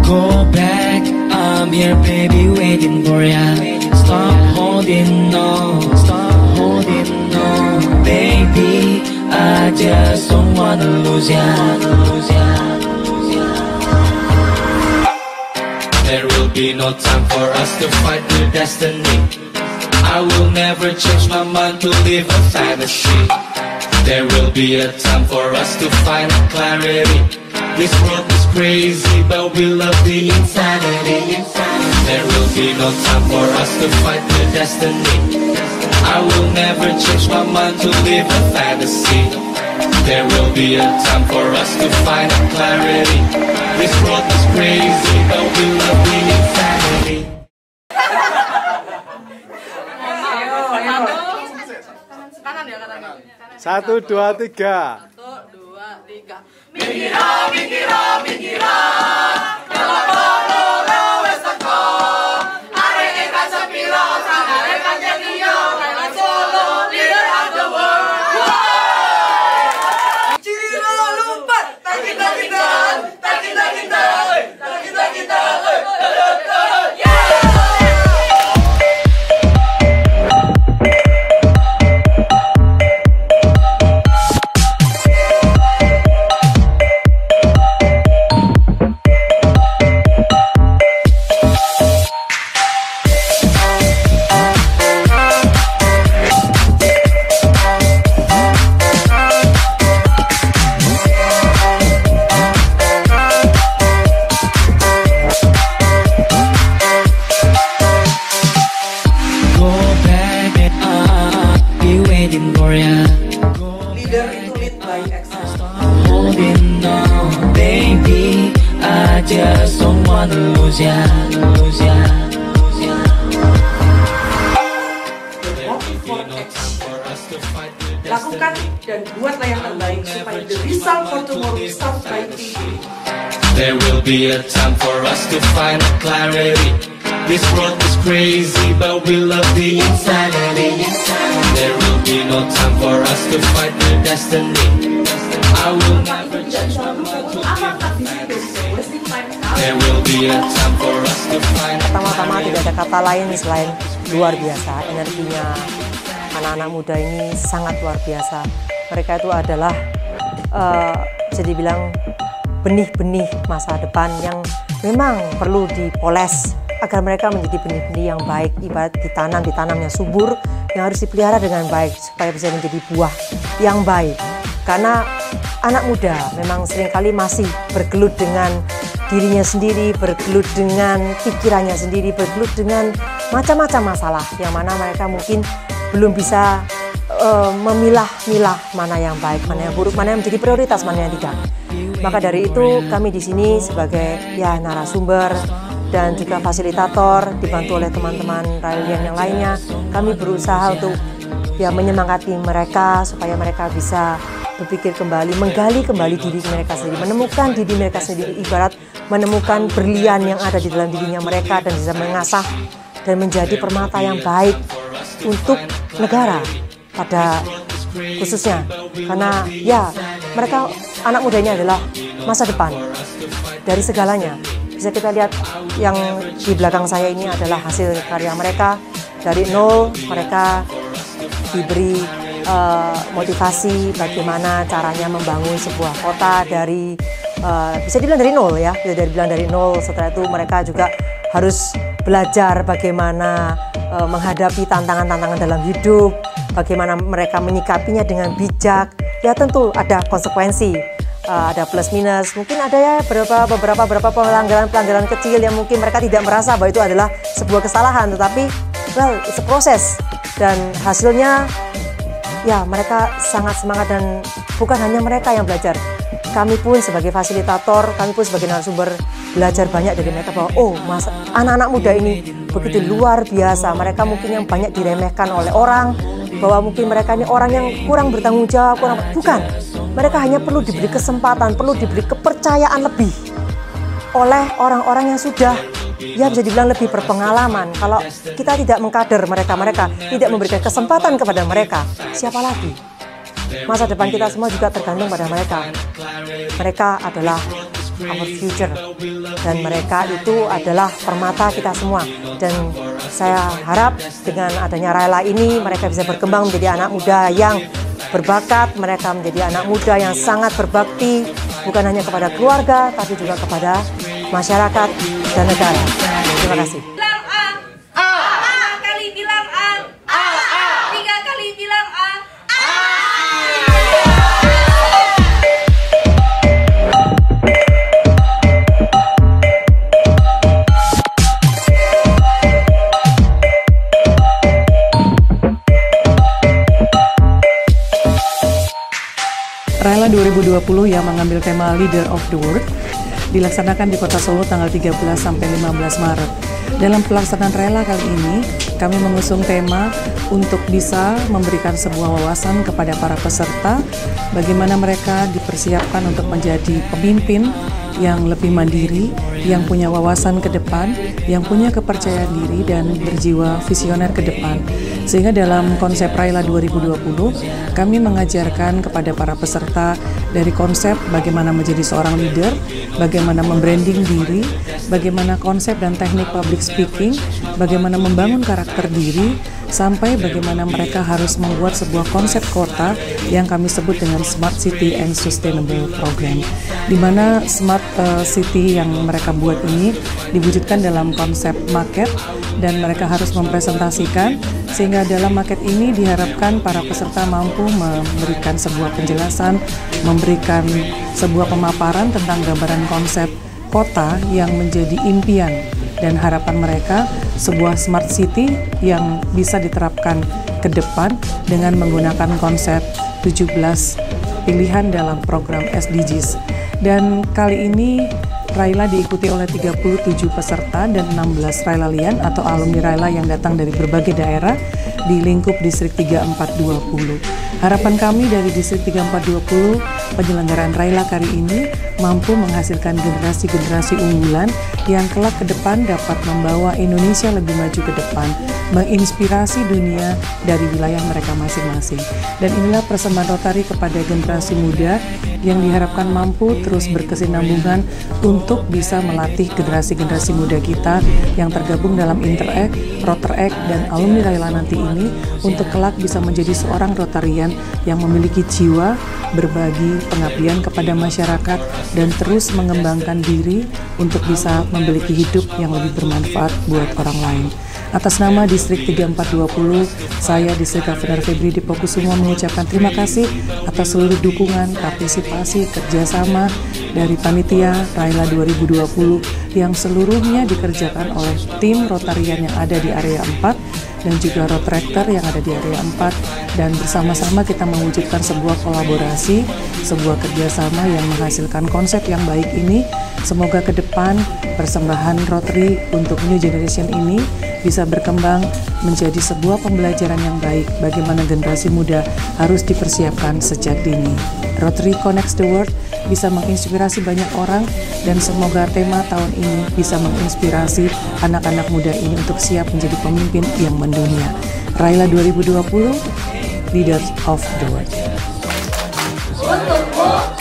Go back, I'm here baby waiting for ya. Stop holding on, baby, I just don't wanna lose ya. There will be no time for us to fight with destiny. I will never change my mind to live a fantasy. There will be a time for us to find clarity. This world is crazy, but we love the insanity. There will be no time for us to fight with destiny. I will never change my mind to live a fantasy. There will be a time for us to find clarity. This world is crazy, but we love the insanity. Satu, dua, tiga. Mingira, mingira, mingira. Kalau kololo wes teko. Arek eka sepiro, arek eka jadiyo. Kailan Solo, leader of the world. Ciro lupa, tak kita. Leader itu lead by example. Holding on, baby, I just don't wanna lose ya. Lakukan dan buatlah yang terbaik supaya the result for tomorrow starts by today. There will be a time for us to find clarity. This world is crazy, but we love the insanity. There will be no time for us to fight with destiny. I will never change my mind to live a fantasy. There will be a time for us to find. Pertama-tama tidak ada kata lain selain luar biasa. Energinya anak-anak muda ini sangat luar biasa. Mereka itu adalah bisa dibilang benih-benih masa depan yang memang perlu dipoles agar mereka menjadi benih-benih yang baik, ibarat ditanamnya subur yang harus dipelihara dengan baik supaya bisa menjadi buah yang baik. Karena anak muda memang seringkali masih bergelut dengan dirinya sendiri, bergelut dengan pikirannya sendiri, bergelut dengan macam-macam masalah yang mana mereka mungkin belum bisa memilah-milah mana yang baik, mana yang buruk, mana yang menjadi prioritas, mana yang tidak. Maka dari itu kami di sini sebagai narasumber dan juga fasilitator dibantu oleh teman-teman Raelian yang lainnya, kami berusaha untuk menyemangati mereka supaya mereka bisa berpikir kembali, menggali kembali diri mereka sendiri, menemukan diri mereka sendiri, ibarat menemukan berlian yang ada di dalam dirinya mereka dan bisa mengasah dan menjadi permata yang baik untuk negara pada khususnya, karena mereka anak muda ini adalah masa depan dari segalanya. Bisa kita lihat yang di belakang saya ini adalah hasil karya mereka. Dari nol mereka diberi motivasi bagaimana caranya membangun sebuah kota dari bisa dibilang dari nol ya, bisa dibilang dari nol. Setelah itu mereka juga harus belajar bagaimana menghadapi tantangan-tantangan dalam hidup, bagaimana mereka menyikapinya dengan bijak. Ya tentu ada konsekuensi, ada plus minus, mungkin ada beberapa pelanggaran kecil yang mungkin mereka tidak merasa bahwa itu adalah sebuah kesalahan, tetapi it's a proses dan hasilnya mereka sangat semangat dan bukan hanya mereka yang belajar. Kami pun sebagai fasilitator, kami pun sebagai narasumber belajar banyak dari mereka bahwa anak-anak muda ini begitu luar biasa. Mereka mungkin yang banyak diremehkan oleh orang, bahwa mungkin mereka ini orang yang kurang bertanggung jawab, bukan. Mereka hanya perlu diberi kesempatan, perlu diberi kepercayaan lebih oleh orang-orang yang sudah bisa dibilang lebih berpengalaman. Kalau kita tidak mengkader mereka tidak memberikan kesempatan kepada mereka, siapa lagi? Masa depan kita semua juga tergantung pada mereka. Mereka adalah our future. Dan mereka itu adalah permata kita semua. Dan saya harap dengan adanya Raila ini mereka bisa berkembang menjadi anak muda yang berbakat, mereka menjadi anak muda yang sangat berbakti, bukan hanya kepada keluarga, tapi juga kepada masyarakat dan negara. Terima kasih. Bilang A. A kali bilang A. A. 3 kali bilang A. Raila 2020 yang mengambil tema Leader of the World dilaksanakan di Kota Solo tanggal 13 sampai 15 Maret. Dalam pelaksanaan Raila kali ini, kami mengusung tema untuk bisa memberikan sebuah wawasan kepada para peserta bagaimana mereka dipersiapkan untuk menjadi pemimpin yang lebih mandiri, yang punya wawasan ke depan, yang punya kepercayaan diri dan berjiwa visioner ke depan. Sehingga dalam konsep Raila 2020, kami mengajarkan kepada para peserta dari konsep bagaimana menjadi seorang leader, bagaimana membranding diri, bagaimana konsep dan teknik public speaking, bagaimana membangun karakter diri, sampai bagaimana mereka harus membuat sebuah konsep kota yang kami sebut dengan Smart City and Sustainable Program, di mana Smart City yang mereka buat ini diwujudkan dalam konsep market dan mereka harus mempresentasikan, sehingga dalam market ini diharapkan para peserta mampu memberikan sebuah penjelasan, memberikan sebuah pemaparan tentang gambaran konsep kota yang menjadi impian dan harapan mereka, sebuah smart city yang bisa diterapkan ke depan dengan menggunakan konsep 17 pilihan dalam program SDGs. Dan kali ini Raila diikuti oleh 37 peserta dan 16 Railalian atau alumni Raila yang datang dari berbagai daerah di lingkup Distrik 3420. Harapan kami dari Distrik 3420, penyelenggaraan Raila kali ini mampu menghasilkan generasi-generasi unggulan yang kelak ke depan dapat membawa Indonesia lebih maju ke depan, menginspirasi dunia dari wilayah mereka masing-masing. Dan inilah persembahan Rotary kepada generasi muda yang diharapkan mampu terus berkesinambungan untuk bisa melatih generasi-generasi muda kita yang tergabung dalam Interact, Rotaract, dan alumni Raila nanti ini untuk kelak bisa menjadi seorang Rotarian yang memiliki jiwa berbagi pengabdian kepada masyarakat dan terus mengembangkan diri untuk bisa memiliki hidup yang lebih bermanfaat buat orang lain. Atas nama Distrik 3420, saya Distrik Governor Febri Dipokusuma mengucapkan terima kasih atas seluruh dukungan, partisipasi, kerjasama dari Panitia Raila 2020 yang seluruhnya dikerjakan oleh tim Rotarian yang ada di area 4 dan juga Rotractor yang ada di area 4, dan bersama-sama kita mewujudkan sebuah kolaborasi, sebuah kerjasama yang menghasilkan konsep yang baik ini. Semoga ke depan persembahan Rotary untuk New Generation ini bisa berkembang menjadi sebuah pembelajaran yang baik bagaimana generasi muda harus dipersiapkan sejak dini. Rotary Connects the World bisa menginspirasi banyak orang, dan semoga tema tahun ini bisa menginspirasi anak-anak muda ini untuk siap menjadi pemimpin yang mendunia. Raila 2020, Leaders of the World. Untukmu